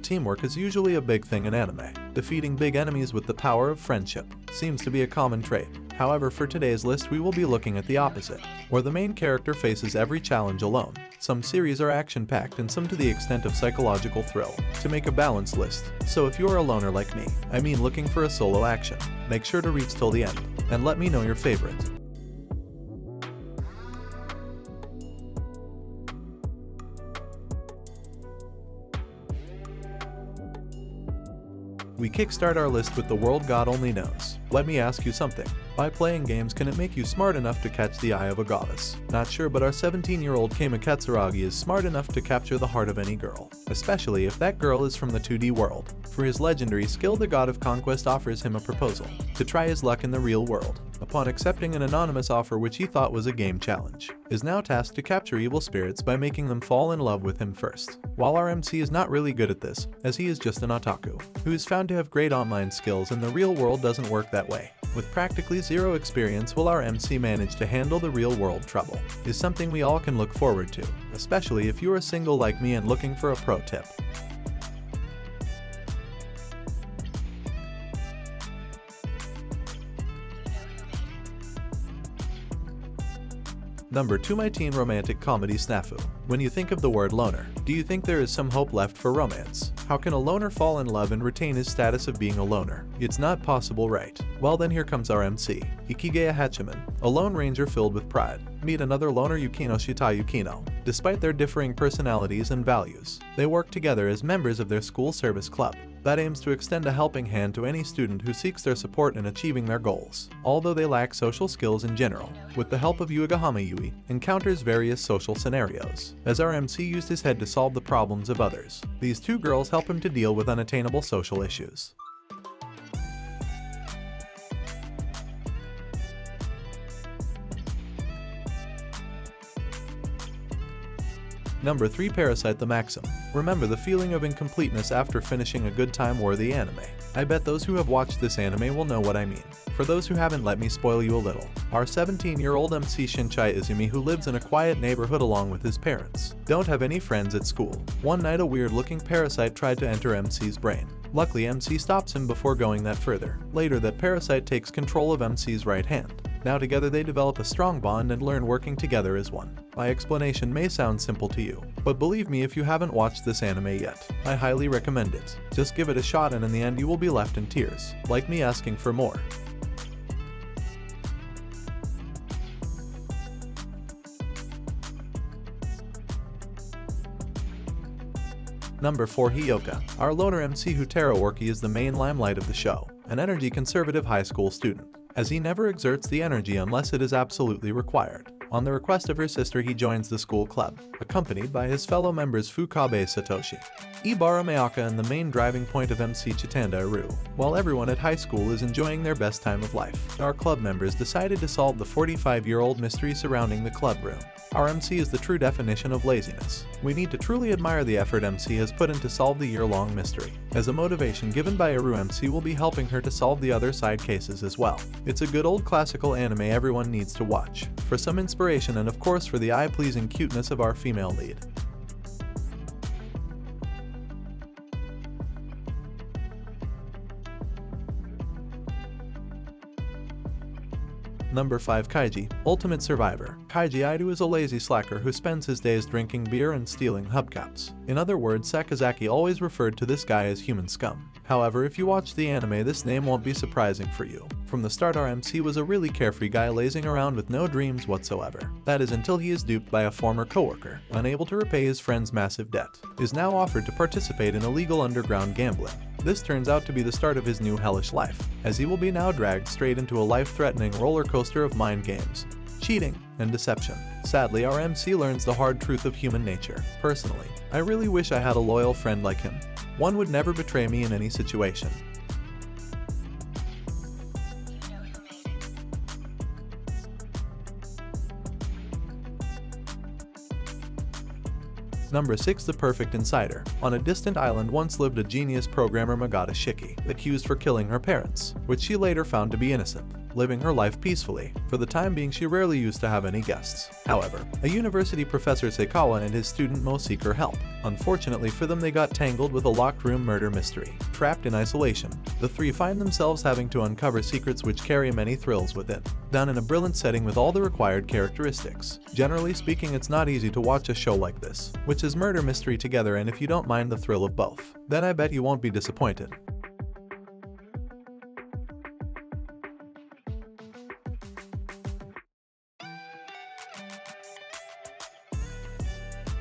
Teamwork is usually a big thing in anime. Defeating big enemies with the power of friendship seems to be a common trait. However, for today's list we will be looking at the opposite, where the main character faces every challenge alone. Some series are action-packed and some to the extent of psychological thrill. To make a balanced list, so if you're a loner like me, I mean looking for a solo action, make sure to reach till the end, and let me know your favorite. We kickstart our list with the world God only knows. Let me ask you something. By playing games, can it make you smart enough to catch the eye of a goddess? Not sure, but our 17-year-old Kame Katsuragi is smart enough to capture the heart of any girl, especially if that girl is from the 2D world. For his legendary skill, the god of conquest offers him a proposal to try his luck in the real world. Upon accepting an anonymous offer which he thought was a game challenge, is now tasked to capture evil spirits by making them fall in love with him first. While our MC is not really good at this, as he is just an otaku, who is found to have great online skills, and the real world doesn't work that way. With practically zero experience, will our MC manage to handle the real world trouble? Is something we all can look forward to, especially if you are single like me and looking for a pro tip. Number 2, my teen romantic comedy snafu. When you think of the word loner, do you think there is some hope left for romance? How can a loner fall in love and retain his status of being a loner? It's not possible, right? Well then, here comes our MC, Ikigeya Hachiman, a lone ranger filled with pride. Meet another loner, Yukino Shita Yukino. Despite their differing personalities and values, they work together as members of their school service club that aims to extend a helping hand to any student who seeks their support in achieving their goals. Although they lack social skills in general, with the help of Yuigahama Yui, encounters various social scenarios, as our MC used his head to solve the problems of others. These two girls help him to deal with unattainable social issues. Number 3, Parasyte the Maxim. Remember the feeling of incompleteness after finishing a good time-worthy anime. I bet those who have watched this anime will know what I mean. For those who haven't, let me spoil you a little. Our 17-year-old MC Shinchai Izumi, who lives in a quiet neighborhood along with his parents, don't have any friends at school. One night a weird-looking parasite tried to enter MC's brain. Luckily, MC stops him before going that further. Later, that parasite takes control of MC's right hand. Now together they develop a strong bond and learn working together as one. My explanation may sound simple to you, but believe me, if you haven't watched this anime yet, I highly recommend it. Just give it a shot and in the end you will be left in tears, like me asking for more. Number 4, Hyoka. Our loner MC Hutaro Orki is the main limelight of the show, an energy-conservative high school student, as he never exerts the energy unless it is absolutely required. On the request of her sister, he joins the school club, accompanied by his fellow members Fukabe Satoshi, Ibara Mayaka, and the main driving point of MC Chitanda Aru. While everyone at high school is enjoying their best time of life, our club members decided to solve the 45-year-old mystery surrounding the club room. Our MC is the true definition of laziness. We need to truly admire the effort MC has put in to solve the year-long mystery, as a motivation given by Aru, MC will be helping her to solve the other side cases as well. It's a good old classical anime everyone needs to watch, for some inspiration and of course for the eye-pleasing cuteness of our female lead. Number 5, Kaiji, Ultimate Survivor. Kaiji Aido is a lazy slacker who spends his days drinking beer and stealing hubcaps. In other words, Sakazaki always referred to this guy as human scum. However, if you watch the anime, this name won't be surprising for you. From the start, our MC was a really carefree guy lazing around with no dreams whatsoever. That is until he is duped by a former coworker, unable to repay his friend's massive debt, is now offered to participate in illegal underground gambling. This turns out to be the start of his new hellish life, as he will be now dragged straight into a life-threatening roller coaster of mind games, cheating, and deception. Sadly, our MC learns the hard truth of human nature. Personally, I really wish I had a loyal friend like him. One would never betray me in any situation. Number 6, The Perfect Insider. On a distant island once lived a genius programmer, Magata Shiki, accused for killing her parents, which she later found to be innocent. living her life peacefully. For the time being, she rarely used to have any guests. However, a university professor Seikawa and his student Mo seek her help. Unfortunately for them, they got tangled with a locked room murder mystery. Trapped in isolation, the three find themselves having to uncover secrets which carry many thrills within. Done in a brilliant setting with all the required characteristics. Generally speaking, it's not easy to watch a show like this, which is murder mystery together, and if you don't mind the thrill of both, then I bet you won't be disappointed.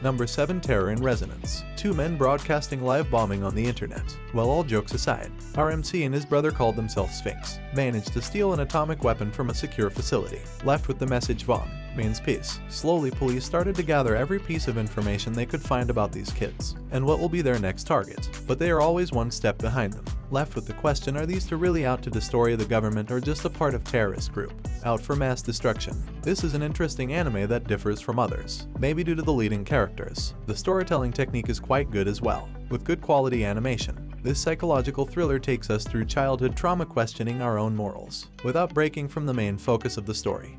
Number 7. Terror in Resonance. Two men broadcasting live bombing on the internet. Well, all jokes aside, our MC and his brother, called themselves Sphinx, managed to steal an atomic weapon from a secure facility. Left with the message "Vom" means peace. Slowly, police started to gather every piece of information they could find about these kids, and what will be their next target. But they are always one step behind them. Left with the question, are these two really out to destroy the government or just a part of terrorist group out for mass destruction? This is an interesting anime that differs from others, maybe due to the leading characters. The storytelling technique is quite good as well, with good quality animation. This psychological thriller takes us through childhood trauma, questioning our own morals, without breaking from the main focus of the story.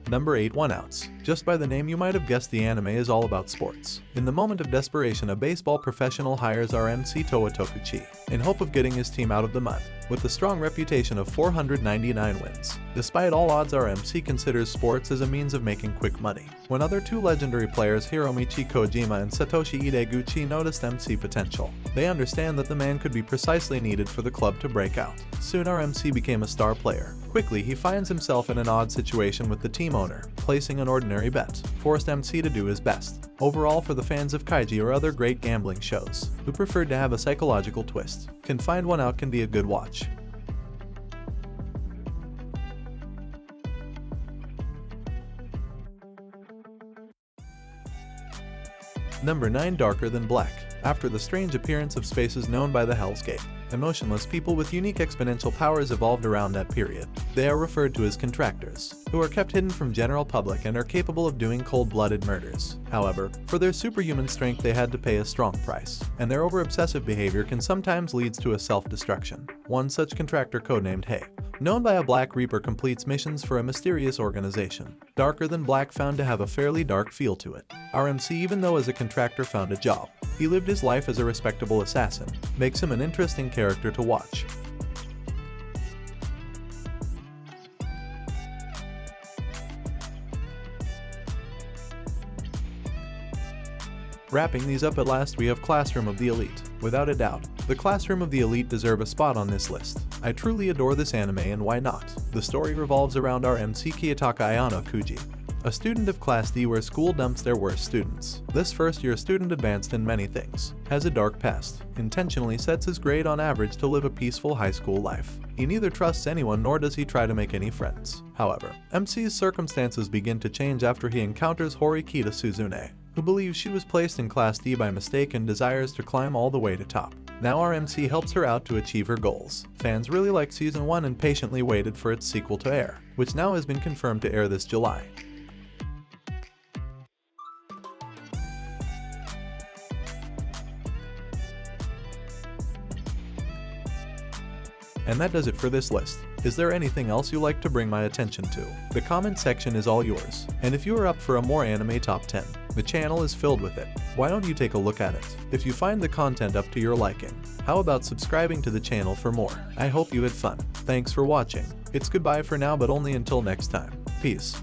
Number 8. One Outs. Just by the name, you might have guessed the anime is all about sports. In the moment of desperation, a baseball professional hires our MC Toa Tokuchi in hope of getting his team out of the mud. With a strong reputation of 499 wins, despite all odds, our MC considers sports as a means of making quick money. When other two legendary players, Hiromichi Kojima and Satoshi Ideguchi, noticed MC potential, they understand that the man could be precisely needed for the club to break out. Soon our MC became a star player. Quickly, he finds himself in an odd situation with the team owner, placing an ordinary bet, forced MC to do his best. Overall, for the fans of Kaiji or other great gambling shows who preferred to have a psychological twist, can find One Out can be a good watch. Number 9. Darker Than Black. After the strange appearance of spaces known by the Hell's Gate, emotionless people with unique exponential powers evolved around that period. They are referred to as contractors, who are kept hidden from general public and are capable of doing cold-blooded murders. However, for their superhuman strength, they had to pay a strong price, and their over-obsessive behavior can sometimes lead to a self-destruction. One such contractor, codenamed Hay, known by a Black Reaper, completes missions for a mysterious organization. Darker Than Black found to have a fairly dark feel to it. Our MC, even though as a contractor, found a job. He lived his life as a respectable assassin, makes him an interesting character to watch. Wrapping these up at last, we have Classroom of the Elite. Without a doubt, the Classroom of the Elite deserve a spot on this list. I truly adore this anime, and why not? The story revolves around our MC Kiyotaka Ayano Kuji, a student of Class D where school dumps their worst students. This first-year student, advanced in many things, has a dark past, intentionally sets his grade on average to live a peaceful high school life. He neither trusts anyone nor does he try to make any friends. However, MC's circumstances begin to change after he encounters Horikita Suzune, who believes she was placed in Class D by mistake and desires to climb all the way to top. Now our MC helps her out to achieve her goals. Fans really liked Season 1 and patiently waited for its sequel to air, which now has been confirmed to air this July. And that does it for this list. Is there anything else you like to bring my attention to? The comment section is all yours. And if you are up for a more anime top 10, the channel is filled with it. Why don't you take a look at it? If you find the content up to your liking, how about subscribing to the channel for more? I hope you had fun. Thanks for watching. It's goodbye for now, but only until next time. Peace.